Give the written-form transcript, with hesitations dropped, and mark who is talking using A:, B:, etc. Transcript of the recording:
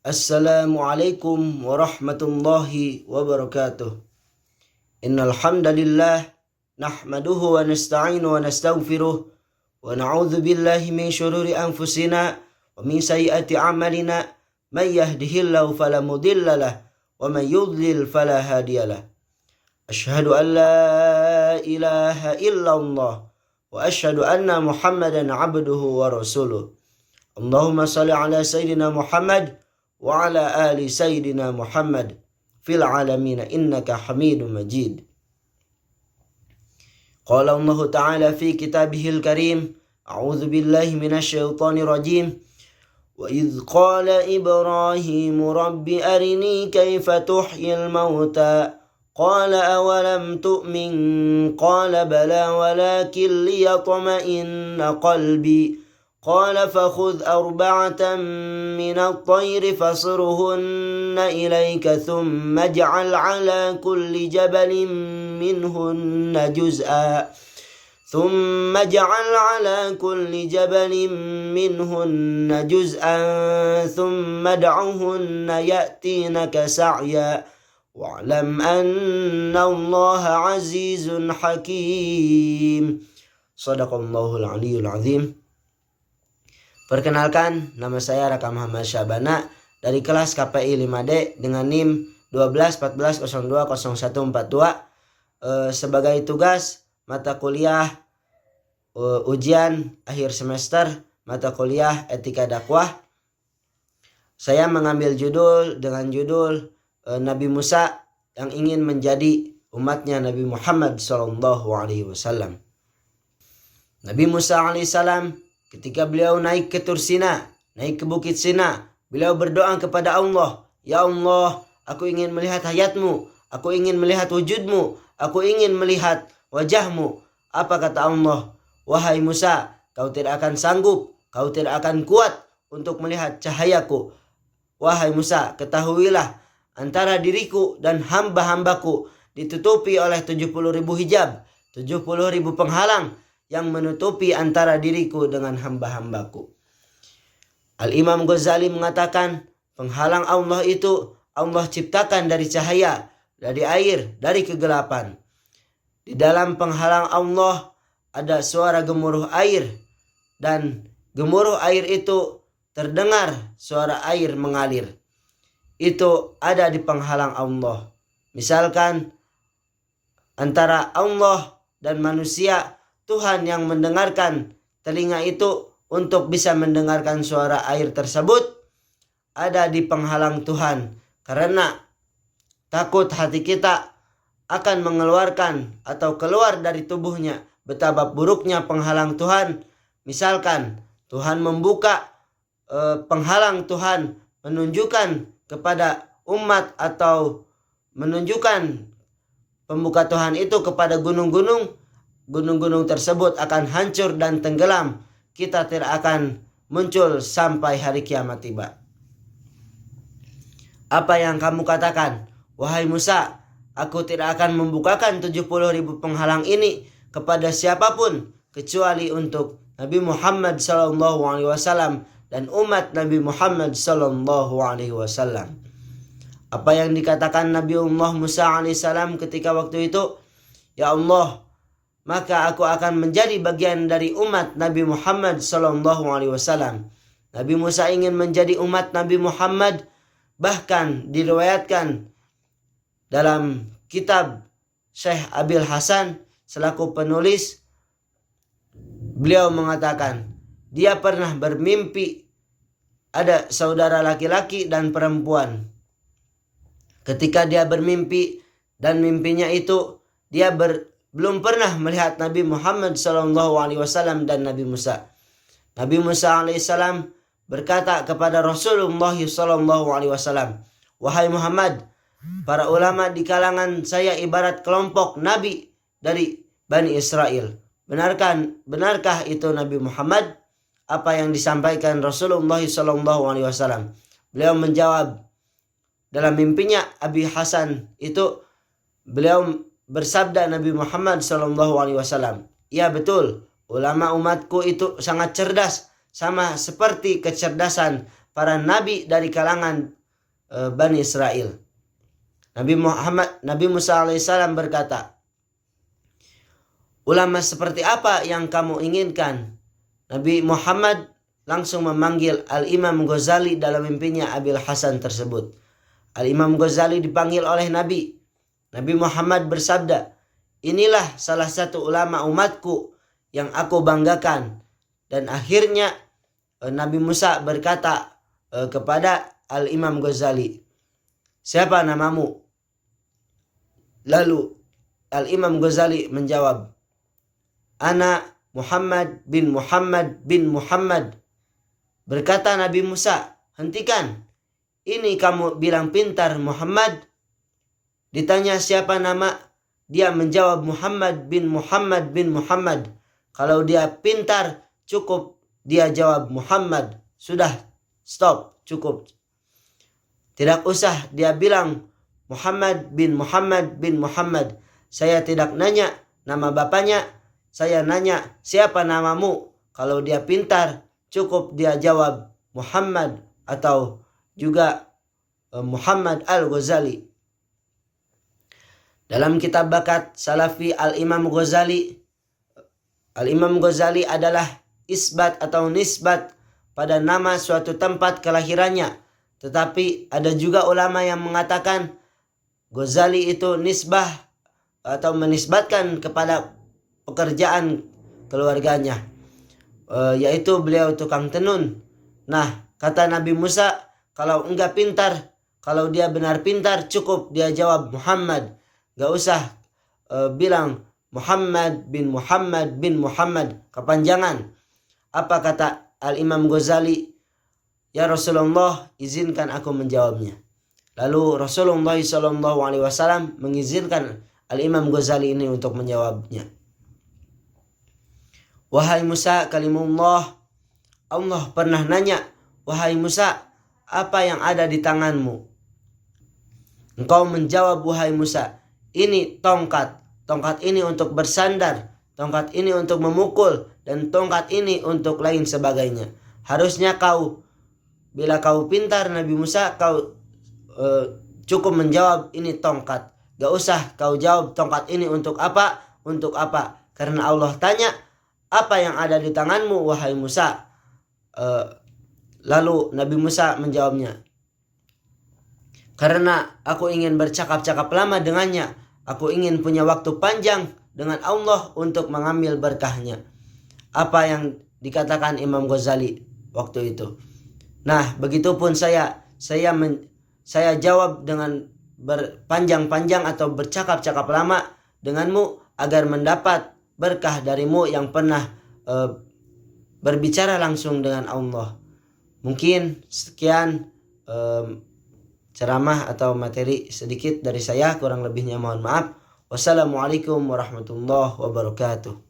A: Assalamualaikum warahmatullahi wabarakatuh. Innal hamdalillah nahmaduhu wa nasta'inu wa nastaghfiruh wa na'udzu billahi min syururi anfusina wa min sayyiati a'malina may yahdihillahu fala mudhillalah wa may yudlil fala hadiyalah. Asyhadu an la ilaha illallah wa asyhadu anna Muhammadan 'abduhu wa rasuluh. Allahumma shalli ala sayyidina Muhammad wa ala ali sayyidina Muhammad fil alamin innaka Hamidum Majid. Qala Allah Ta'ala fi kitabihil karim, a'udzu billahi minasy syaithanir rajim. Wa idz qala Ibrahim rabbi arini kaifa tuhyil mauta qala awalam tu'min qala bala walakin liyatma'inna qalbi قال فخذ أربعة من الطير فصرهن إليك ثم اجعل على كل جبل منهن جزءا ثم ادعهن يأتينك سعيا واعلم أن الله عزيز حكيم. صدق الله العلي العظيم. Perkenalkan, nama saya Raka Muhammad Syabana dari kelas KPI 5D dengan NIM 1214020142 sebagai tugas mata kuliah ujian akhir semester mata kuliah Etika Dakwah. Saya mengambil judul Nabi Musa yang ingin menjadi umatnya Nabi Muhammad SAW. Nabi Musa alaihissalam ketika beliau naik ke Tursina, naik ke Bukit Sina, beliau berdoa kepada Allah, "Ya Allah, aku ingin melihat hayatmu, aku ingin melihat wujudmu, aku ingin melihat wajahmu." Apa kata Allah? "Wahai Musa, kau tidak akan sanggup, kau tidak akan kuat untuk melihat cahayaku. Wahai Musa, ketahuilah antara diriku dan hamba-hambaku ditutupi oleh 70.000 hijab, 70.000 penghalang yang menutupi antara diriku dengan hamba-hambaku." Al-Imam Ghazali mengatakan, penghalang Allah itu Allah ciptakan dari cahaya, dari air, dari kegelapan. Di dalam penghalang Allah ada suara gemuruh air, dan gemuruh air itu terdengar suara air mengalir. Itu ada di penghalang Allah. Misalkan antara Allah dan manusia, Tuhan yang mendengarkan telinga itu untuk bisa mendengarkan suara air tersebut ada di penghalang Tuhan, karena takut hati kita akan mengeluarkan atau keluar dari tubuhnya. Betapa buruknya penghalang Tuhan. Misalkan Tuhan membuka penghalang Tuhan menunjukkan kepada umat atau menunjukkan pembuka Tuhan itu kepada gunung-gunung tersebut akan hancur dan tenggelam. Kita tidak akan muncul sampai hari kiamat tiba. Apa yang kamu katakan? Wahai Musa, aku tidak akan membukakan 70.000 penghalang ini kepada siapapun kecuali untuk Nabi Muhammad SAW dan umat Nabi Muhammad SAW. Apa yang dikatakan Nabiullah Musa alaihissalam ketika waktu itu? Ya Allah, maka aku akan menjadi bagian dari umat Nabi Muhammad SAW. Nabi Musa ingin menjadi umat Nabi Muhammad. Bahkan diriwayatkan dalam kitab Syekh Abil Hasan selaku penulis, beliau mengatakan dia pernah bermimpi ada saudara laki-laki dan perempuan. Ketika dia bermimpi dan mimpinya itu dia belum pernah melihat Nabi Muhammad SAW dan Nabi Musa. Nabi Musa alaihissalam berkata kepada Rasulullah SAW, "Wahai Muhammad, para ulama di kalangan saya ibarat kelompok nabi dari Bani Israel. Benarkah itu Nabi Muhammad?" Apa yang disampaikan Rasulullah SAW? Beliau menjawab dalam mimpinya Abi Hasan itu, beliau bersabda Nabi Muhammad SAW, "Ya betul, ulama umatku itu sangat cerdas, sama seperti kecerdasan para nabi dari kalangan Bani Israel. Nabi Musa alaihissalam berkata, ulama seperti apa yang kamu inginkan? Nabi Muhammad langsung memanggil Al-Imam Ghazali dalam mimpinya Abil Hasan tersebut. Al-Imam Ghazali dipanggil oleh Nabi. Nabi Muhammad bersabda, inilah salah satu ulama umatku yang aku banggakan. Dan akhirnya Nabi Musa berkata kepada Al-Imam Ghazali, siapa namamu? Lalu Al-Imam Ghazali menjawab, ana Muhammad bin Muhammad bin Muhammad. Berkata Nabi Musa, hentikan. Ini kamu bilang pintar Muhammad? Ditanya siapa nama? Dia menjawab Muhammad bin Muhammad bin Muhammad. Kalau dia pintar, cukup dia jawab Muhammad. Sudah, stop, cukup. Tidak usah dia bilang Muhammad bin Muhammad bin Muhammad. Saya tidak nanya nama bapaknya. Saya nanya siapa namamu. Kalau dia pintar, cukup dia jawab Muhammad atau juga Muhammad Al-Ghazali. Dalam kitab Bakat Salafi Al-Imam Ghazali adalah isbat atau nisbat pada nama suatu tempat kelahirannya. Tetapi ada juga ulama yang mengatakan Ghazali itu nisbah atau menisbatkan kepada pekerjaan keluarganya, yaitu beliau tukang tenun. Nah, kata Nabi Musa, kalau enggak pintar, kalau dia benar pintar, cukup dia jawab Muhammad. Gak usah bilang Muhammad bin Muhammad bin Muhammad, kepanjangan. Apa kata Al-Imam Ghazali? Ya Rasulullah, izinkan aku menjawabnya. Lalu Rasulullah SAW mengizinkan Al-Imam Ghazali ini untuk menjawabnya. Wahai Musa kalimullah, Allah pernah nanya, wahai Musa, apa yang ada di tanganmu? Engkau menjawab, wahai Musa, ini tongkat. Tongkat ini untuk bersandar, tongkat ini untuk memukul, dan tongkat ini untuk lain sebagainya. Harusnya kau, bila kau pintar Nabi Musa, kau cukup menjawab ini tongkat. Gak usah kau jawab tongkat ini untuk apa, untuk apa. Karena Allah tanya, apa yang ada di tanganmu wahai Musa? Lalu Nabi Musa menjawabnya, karena aku ingin bercakap-cakap lama dengannya, aku ingin punya waktu panjang dengan Allah untuk mengambil berkahnya. Apa yang dikatakan Imam Ghazali waktu itu. Nah, begitupun saya jawab dengan berpanjang-panjang atau bercakap-cakap lama denganmu agar mendapat berkah darimu yang pernah berbicara langsung dengan Allah. Mungkin sekian ceramah atau materi sedikit dari saya, kurang lebihnya mohon maaf. Wassalamualaikum warahmatullahi wabarakatuh.